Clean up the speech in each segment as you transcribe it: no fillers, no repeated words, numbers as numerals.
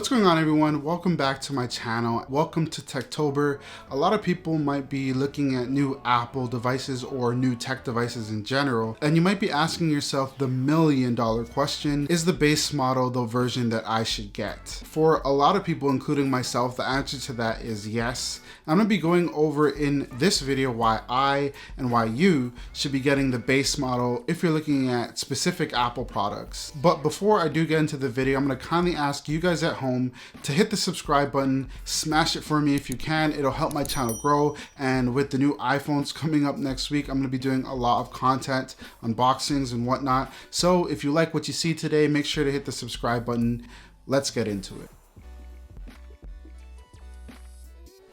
What's going on, everyone? Welcome back to my channel. Welcome to Techtober. A lot of people might be looking at new Apple devices or new tech devices in general, and you might be asking yourself the million-dollar question: is the base model the version that I should get? For a lot of people, including myself, the answer to that is yes. I'm going to be going over in this video why I and why you should be getting the base model if you're looking at specific Apple products. But before I do get into the video, I'm going to kindly ask you guys at home to hit the subscribe button, smash it for me if you can. It'll help my channel grow, and with the new iPhones coming up next week, I'm going to be doing a lot of content, unboxings and whatnot. So if you like what you see today, make sure to hit the subscribe button. Let's get into it.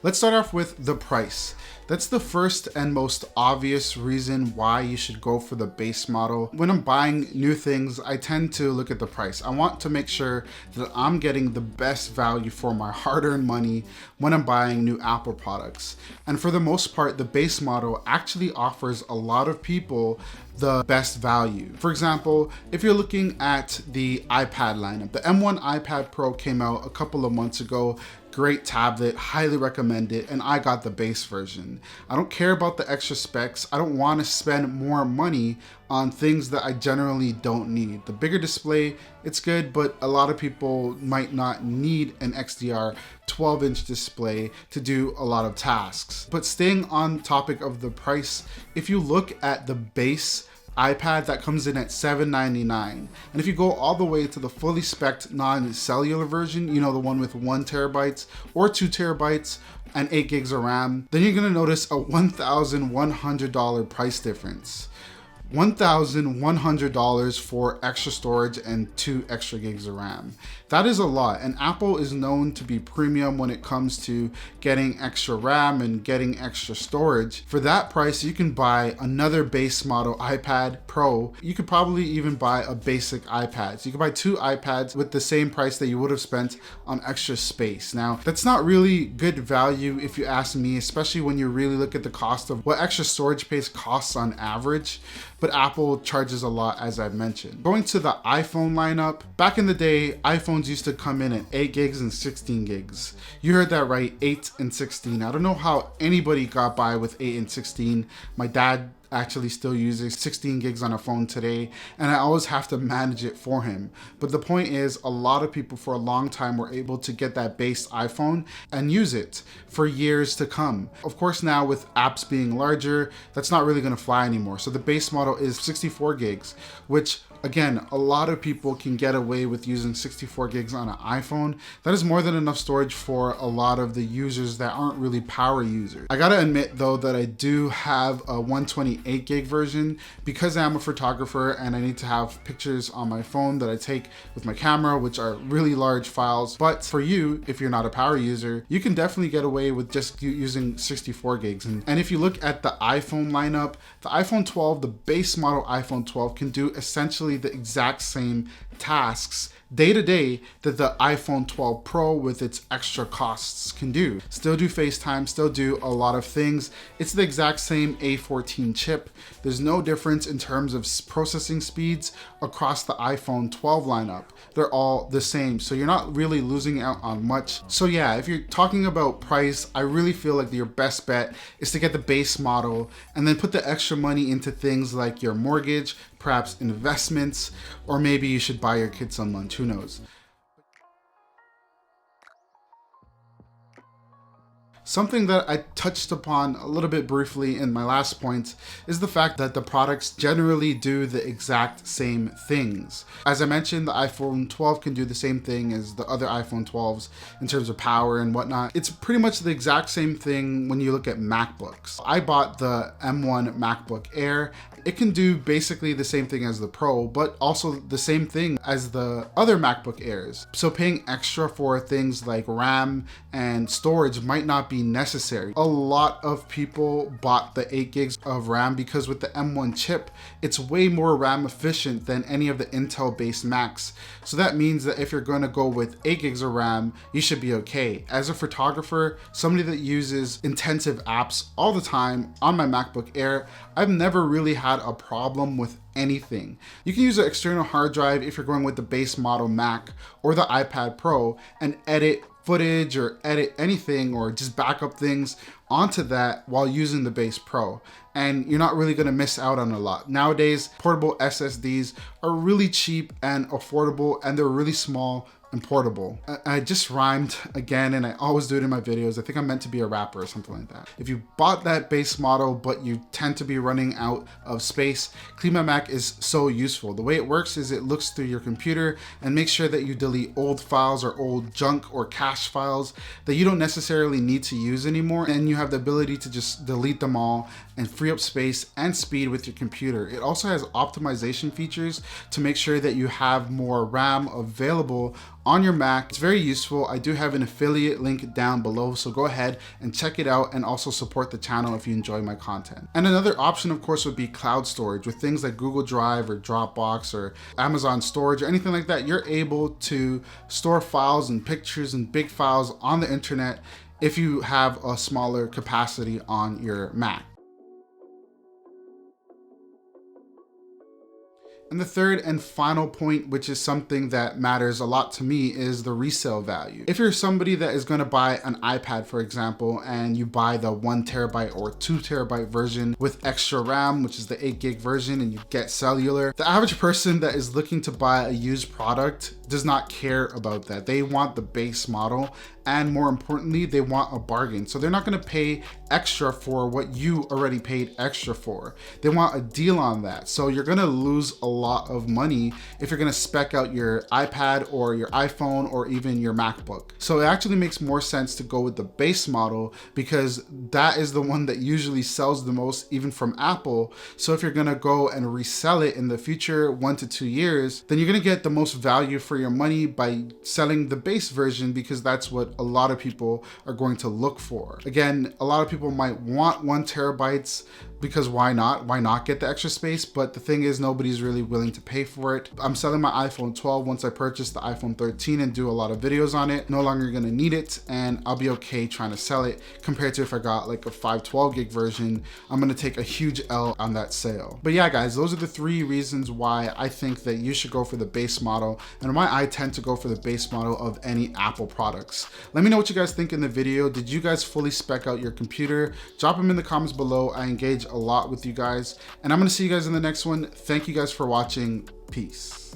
Let's start off with the price. That's the first and most obvious reason why you should go for the base model. When I'm buying new things, I tend to look at the price. I want to make sure that I'm getting the best value for my hard-earned money when I'm buying new Apple products. And for the most part, the base model actually offers a lot of people the best value. For example, if you're looking at the iPad lineup, the M1 iPad Pro came out a couple of months ago. Great tablet, highly recommend it, and I got the base version. I don't care about the extra specs. I don't want to spend more money on things that I generally don't need. The bigger display, it's good, but a lot of people might not need an XDR 12-inch display to do a lot of tasks. But staying on topic of the price, if you look at the base iPad, that comes in at $799, and if you go all the way to the fully spec'd non-cellular version, you know, the one with 1 terabyte or 2 terabytes and 8 gigs of RAM, then you're gonna notice a $1,100 price difference. $1,100 for extra storage and 2 extra gigs of RAM. That is a lot, and Apple is known to be premium when it comes to getting extra RAM and getting extra storage. For that price, you can buy another base model iPad Pro. You could probably even buy a basic iPad. So you could buy 2 iPads with the same price that you would have spent on extra space. Now, that's not really good value if you ask me, especially when you really look at the cost of what extra storage space costs on average. But Apple charges a lot, as I've mentioned. Going to the iPhone lineup, back in the day, iPhones used to come in at 8 gigs and 16 gigs. You heard that right, 8 and 16. I don't know how anybody got by with 8 and 16. My dad actually still uses 16 gigs on a phone today, and I always have to manage it for him. But the point is, a lot of people for a long time were able to get that base iPhone and use it for years to come. Of course, now with apps being larger, that's not really gonna fly anymore. So the base model is 64 gigs, which again, a lot of people can get away with using 64 gigs on an iPhone. That is more than enough storage for a lot of the users that aren't really power users. I gotta admit though that I do have a 128 gig version because I'm a photographer and I need to have pictures on my phone that I take with my camera, which are really large files. But for you, if you're not a power user, you can definitely get away with just using 64 gigs. And if you look at the iPhone lineup, the iPhone 12, the base model iPhone 12 can do essentially the exact same tasks day to day that the iPhone 12 Pro with its extra costs can do. Still do FaceTime, still do a lot of things. It's the exact same A14 chip. There's no difference in terms of processing speeds across the iPhone 12 lineup. They're all the same, so you're not really losing out on much. So yeah, if you're talking about price, I really feel like your best bet is to get the base model and then put the extra money into things like your mortgage, perhaps investments, or maybe you should buy your kids some lunch, who knows. Something that I touched upon a little bit briefly in my last point is the fact that the products generally do the exact same things. As I mentioned, the iPhone 12 can do the same thing as the other iPhone 12s in terms of power and whatnot. It's pretty much the exact same thing when you look at MacBooks. I bought the M1 MacBook Air. It can do basically the same thing as the Pro, but also the same thing as the other MacBook Airs. So paying extra for things like RAM and storage might not be be necessary. A lot of people bought the 8 gigs of RAM because with the M1 chip, it's way more RAM efficient than any of the Intel based Macs. So that means that if you're going to go with 8 gigs of RAM, you should be okay. As a photographer, somebody that uses intensive apps all the time on my MacBook Air, I've never really had a problem with anything. You can use an external hard drive if you're going with the base model Mac or the iPad Pro and edit footage or edit anything or just back up things onto that while using the base Pro. And you're not really gonna miss out on a lot. Nowadays, portable SSDs are really cheap and affordable, and they're really small and portable. I just rhymed again, and I always do it in my videos. I think I'm meant to be a rapper or something like that. If you bought that base model, but you tend to be running out of space, CleanMyMac is so useful. The way it works is it looks through your computer and makes sure that you delete old files or old junk or cache files that you don't necessarily need to use anymore. And you have the ability to just delete them all and free up space and speed with your computer. It also has optimization features to make sure that you have more RAM available on your Mac. It's very useful. I do have an affiliate link down below, so go ahead and check it out and also support the channel if you enjoy my content. And another option, of course, would be cloud storage. With things like Google Drive or Dropbox or Amazon storage or anything like that, you're able to store files and pictures and big files on the internet if you have a smaller capacity on your Mac. And the third and final point, which is something that matters a lot to me, is the resale value. If you're somebody that is going to buy an iPad, for example, and you buy the 1 terabyte or 2 terabyte version with extra RAM, which is the 8 gig version, and you get cellular, the average person that is looking to buy a used product does not care about that. They want the base model, and more importantly, they want a bargain. So they're not gonna pay extra for what you already paid extra for. They want a deal on that. So you're gonna lose a lot of money if you're gonna spec out your iPad or your iPhone or even your MacBook. So it actually makes more sense to go with the base model because that is the one that usually sells the most, even from Apple. So if you're gonna go and resell it in the future, 1 to 2 years, then you're gonna get the most value for your money by selling the base version, because that's what a lot of people are going to look for. Again, a lot of people might want 1 terabytes because why not? Why not get the extra space? But the thing is, nobody's really willing to pay for it. I'm selling my iPhone 12 once I purchase the iPhone 13 and do a lot of videos on it. No longer gonna need it, and I'll be okay trying to sell it compared to if I got like a 512 gig version. I'm gonna take a huge L on that sale. But yeah, guys, those are the 3 reasons why I think that you should go for the base model and why I tend to go for the base model of any Apple products. Let me know what you guys think in the video. Did you guys fully spec out your computer? Drop them in the comments below. I engage a lot with you guys, and I'm going to see you guys in the next one. Thank you guys for watching. Peace.